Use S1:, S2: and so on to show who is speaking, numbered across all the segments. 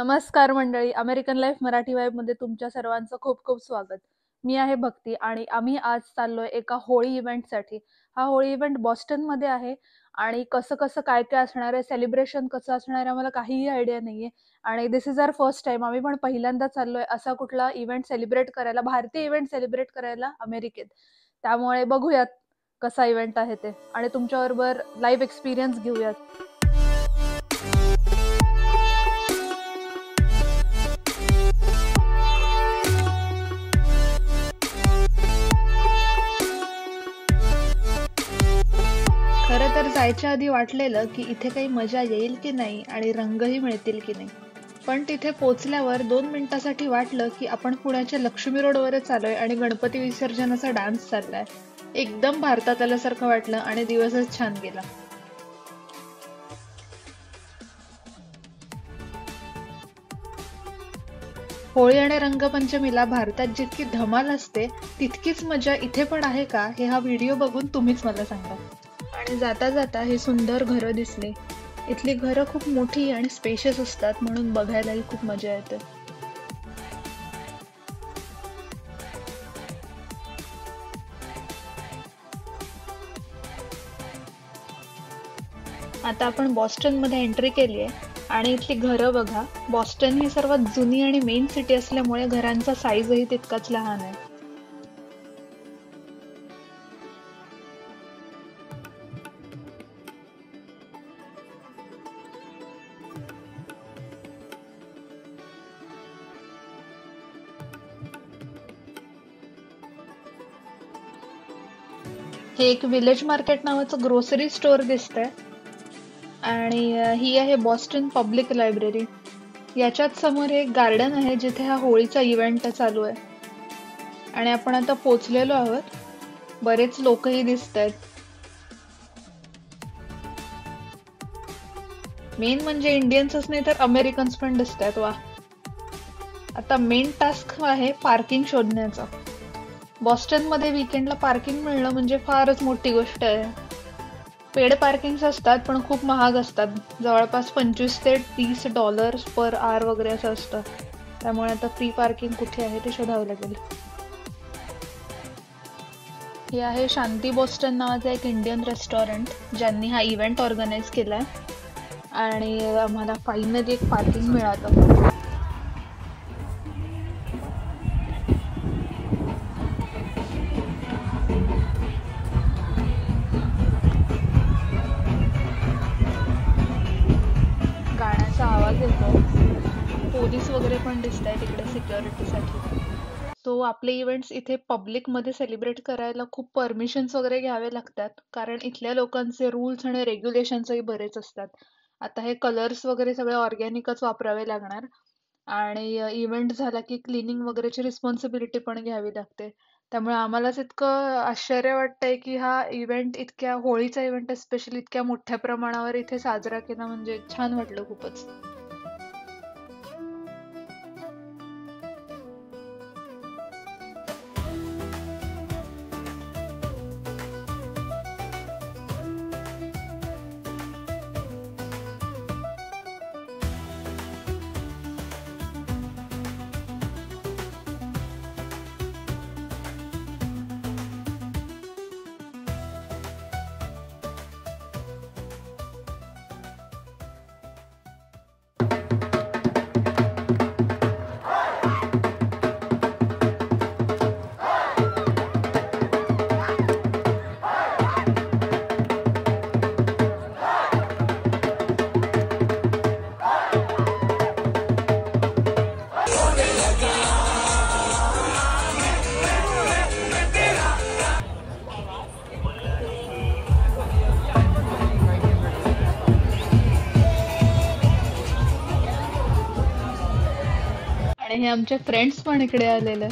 S1: नमस्कार मंडळी, American life Marathi वाईबमध्ये तुमच्या सर्वांचं खूप खूप स्वागत. मी आहे भक्ती आणि आम्ही आज चाललोय एका होळी इव्हेंटसाठी. हा होळी इव्हेंट बॉस्टनमध्ये आहे आणि कसं कसं काय काय असणार आहे, सेलिब्रेशन कसं असणार आहे, आम्हाला काहीही आयडिया नाहीये. आणि दिस इज आवर फर्स्ट टाइम. आम्ही पण पहिल्यांदा चाललोय असा कुठला इव्हेंट सेलिब्रेट करायला, भारतीय इव्हेंट सेलिब्रेट करायला अमेरिकेत. त्यामुळे बघूयात कसा इव्हेंट आहे ते आणि तुमच्याबरोबर लाईव्ह एक्सपिरियन्स घेऊयात. खरं तर जायच्या आधी वाटलेलं की इथे काही मजा येईल की नाही आणि रंगही मिळतील की नाही, पण तिथे पोचल्यावर 2 मिनिटासाठी वाटलं की आपण पुण्याच्या लक्ष्मी रोडवरच आलोय आणि गणपती विसर्जनाचा डान्स चाललाय. एकदम भारतात आल्यासारखं वाटलं आणि दिवसच छान गेला. होळी आणि रंगपंचमीला भारतात जितकी धमाल असते तितकीच मजा इथे पण आहे का, हे हा व्हिडिओ बघून तुम्हीच मला सांगा. आणि जाता जाता हे सुंदर घरं दिसली. इथली घरं खूप मोठी आणि स्पेशियस असतात, म्हणून बघायलाही खूप मजा येते. आता आपण बॉस्टन मध्ये एंट्री केली आहे आणि इथली घरं बघा. बॉस्टन ही सर्वात जुनी आणि मेन सिटी असल्यामुळे घरांचा साईजही तितकाच लहान आहे. हे एक विलेज मार्केट नावाचं ग्रोसरी स्टोअर दिसतंय आणि ही आहे बॉस्टन पब्लिक लायब्ररी. याच्यात समोर एक गार्डन आहे जिथे हा होळीचा इव्हेंट चालू आहे आणि आपण आता पोचलेलो आहोत. बरेच लोकही दिसत आहेत. मेन म्हणजे इंडियन्सच नाही तर अमेरिकन्स पण दिसत आहेत. वा. आता मेन टास्क आहे पार्किंग शोधण्याचा. बॉस्टन मध्ये वीकेंडला पार्किंग मिळणं म्हणजे फारच मोठी गोष्ट आहे. पेड पार्किंग्स असतात पण खूप महाग असतात. जवळपास $25 ते $30 पर आवर वगैरे असं असतं. त्यामुळे आता फ्री पार्किंग कुठे आहे ते शोधावं लागेल. हे आहे शांती बॉस्टन नावाचं एक इंडियन रेस्टॉरंट ज्यांनी हा इव्हेंट ऑर्गनाईज केलाय आणि आम्हाला फायनली एक पार्किंग मिळालं. गाण्याचा आवाज येतो. पोलीस वगैरे पण दिसत आहेत इकडे सिक्युरिटीसाठी. सो आपले इव्हेंट्स इथे पब्लिकमध्ये सेलिब्रेट करायला खूप परमिशन्स वगैरे घ्यावे लागतात, कारण इथल्या लोकांचे रूल्स आणि रेग्युलेशन्सही बरेच असतात. आता हे कलर्स वगैरे सगळे ऑर्गॅनिकच वापरावे लागणार आणि इव्हेंट झाला की क्लिनिंग वगैरेची रिस्पॉन्सिबिलिटी पण घ्यावी लागते. त्यामुळे आम्हालाच इतकं आश्चर्य वाटतंय की हा इव्हेंट, इतक्या होळीचा इव्हेंट स्पेशली इतक्या मोठ्या प्रमाणावर इथे साजरा केला, म्हणजे छान वाटलं खूपच. आणि हे आमचे फ्रेंड्स पण इकडे आलेले.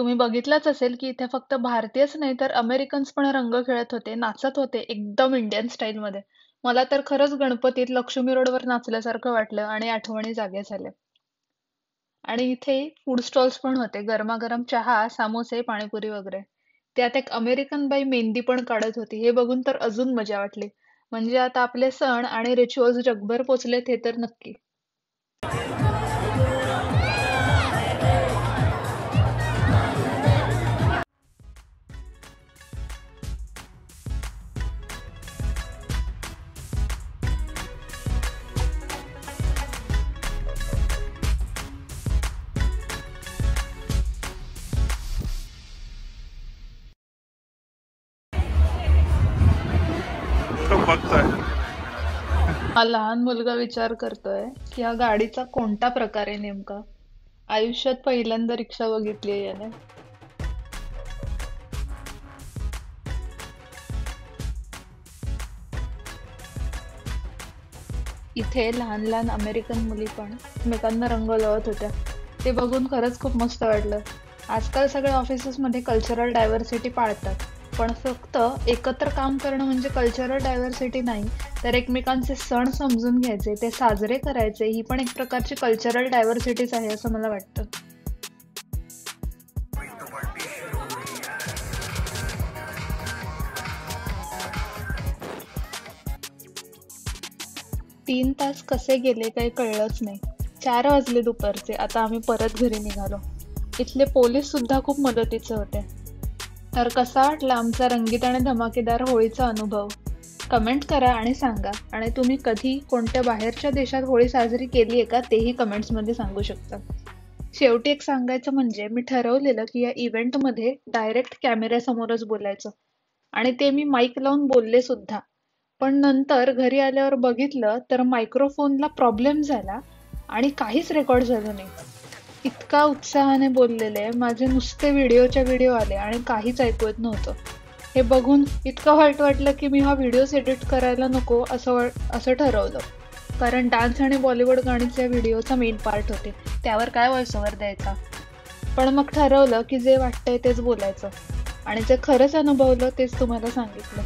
S1: तुम्ही बघितलंच असेल की इथे फक्त भारतीयच नाही तर अमेरिकन्स पण रंग खेळत होते, नाचत होते एकदम इंडियन स्टाईलमध्ये. मला तर खरंच गणपतीत लक्ष्मी रोडवर नाचल्यासारखं वाटलं आणि आठवणी जाग्या झाल्या. आणि इथे फूड स्टॉल्स पण होते, गरमागरम चहा, समोसे, पाणीपुरी वगैरे. त्यात एक अमेरिकन बाई मेहंदी पण काढत होती. हे बघून तर अजून मजा वाटली. म्हणजे आता आपले सण आणि रिच्युअल्स जगभर पोचलेत हे तर नक्की.
S2: तो बघतोय.
S1: हा लहान मुलगा विचार करतोय की हा गाडीचा कोणता प्रकार आहे नेमका. आयुष्यात पहिल्यांदा रिक्षा बघितली याने. इथे लहान लहान अमेरिकन मुली पण एकमेकांना रंग लावत होत्या. ते बघून खरंच खूप मस्त वाटलं. आजकाल सगळ्या ऑफिसेसमध्ये कल्चरल डायव्हर्सिटी पाळतात, पण फक्त एकत्र काम करणं म्हणजे कल्चरल डायव्हर्सिटी नाही, तर एकमेकांचे सण समजून घ्यायचे, ते साजरे करायचे, ही पण एक प्रकारची कल्चरल डायव्हर्सिटीच आहे असं मला वाटतं. 3 तास कसे गेले काही कळलंच नाही. 4 वाजले दुपारचे. आता आम्ही परत घरी निघालो. इथले पोलीस सुद्धा खूप मदतीचे होते. तर कसा वाटला आमचा रंगीत आणि धमाकेदार होळीचा अनुभव? कमेंट करा आणि सांगा. आणि तुम्ही कधी कोणत्या बाहेरच्या देशात होळी साजरी केली आहे का तेही कमेंट्समध्ये सांगू शकता. शेवटी एक सांगायचं म्हणजे मी ठरवलेलं की या इव्हेंटमध्ये डायरेक्ट कॅमेऱ्यासमोरच बोलायचं. आणि ते मी माईक लावून बोलले सुद्धा. पण नंतर घरी आल्यावर बघितलं तर मायक्रोफोनला प्रॉब्लेम झाला आणि काहीच रेकॉर्ड झालं नाही. इतका उत्साहाने बोललेले माझे नुसते व्हिडिओच्या व्हिडिओ आले आणि काहीच ऐकू येत नव्हतं. हे बघून इतकं वाईट वाटलं की मी हा व्हिडिओज एडिट करायला नको असं ठरवलं. कारण डान्स आणि बॉलिवूड गाणीच्या व्हिडिओचा मेन पार्ट होते, त्यावर काय व्हॉइस ओव्हर द्यायचा. पण मग ठरवलं की जे वाटतंय तेच बोलायचं आणि जे खरंच अनुभवलं तेच तुम्हाला सांगितलं.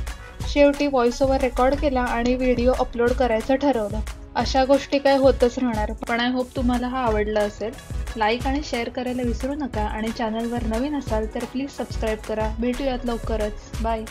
S1: शेवटी व्हॉइस ओव्हर रेकॉर्ड केला आणि व्हिडिओ अपलोड करायचं ठरवलं. अशा गोष्टी काय होतच राहणार. पण आय होप तुम्हाला हा आवडला असेल. लाईक आणि शेअर करायला विसरू नका आणि चॅनलवर नवीन असाल तर प्लीज सबस्क्राईब करा. भेटूयात लवकरच. बाय.